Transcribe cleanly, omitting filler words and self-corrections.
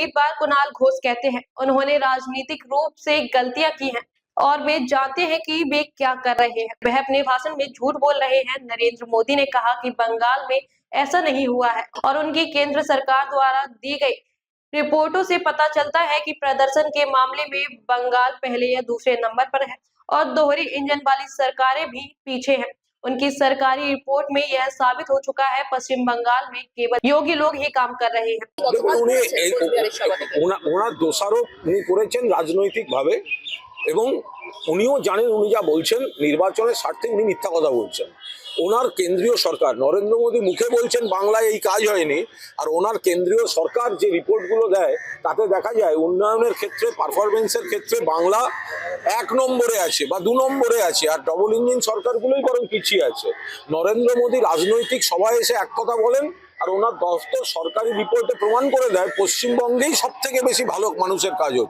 उम्मीदवार कुणाल घोष कहते हैं उन्होंने राजनीतिक रूप से गलतियां की हैं और वे जानते हैं कि वे क्या कर रहे हैं। वह अपने भाषण में झूठ बोल रहे हैं। नरेंद्र मोदी ने कहा कि बंगाल में ऐसा नहीं हुआ है और उनकी केंद्र सरकार द्वारा दी गई रिपोर्टों से पता चलता है कि प्रदर्शन के मामले में बंगाल पहले या दूसरे नंबर पर है और दोहरी इंजन वाली सरकारें भी पीछे हैं। उनकी सरकारी रिपोर्ट में यह साबित हो चुका है पश्चिम बंगाल में केवल योगी लोग ही काम कर रहे हैं। ওনার দোষারোপ উনি করেছেন রাজনৈতিকভাবে এবং উনিও জানেন উনি যা বলছেন নির্বাচনের স্বার্থে উনি মিথ্যা কথা বলছেন। ওনার কেন্দ্রীয় সরকার নরেন্দ্র মোদী মুখে বলছেন বাংলায় এই কাজ হয়নি, আর ওনার কেন্দ্রীয় সরকার যে রিপোর্টগুলো দেয় তাতে দেখা যায় উন্নয়নের ক্ষেত্রে পারফরমেন্সের ক্ষেত্রে বাংলা 1 নম্বরে আছে বা 2 নম্বরে আছে, আর ডবল ইঞ্জিন সরকারগুলোই বরং পিছিয়ে আছে। নরেন্দ্র মোদী রাজনৈতিক সভায় এসে এক কথা বলেন আর ওনার দফতর সরকারি রিপোর্টে প্রমাণ করে দেয় পশ্চিমবঙ্গেই সব থেকে বেশি ভালো মানুষের কাজ হচ্ছে।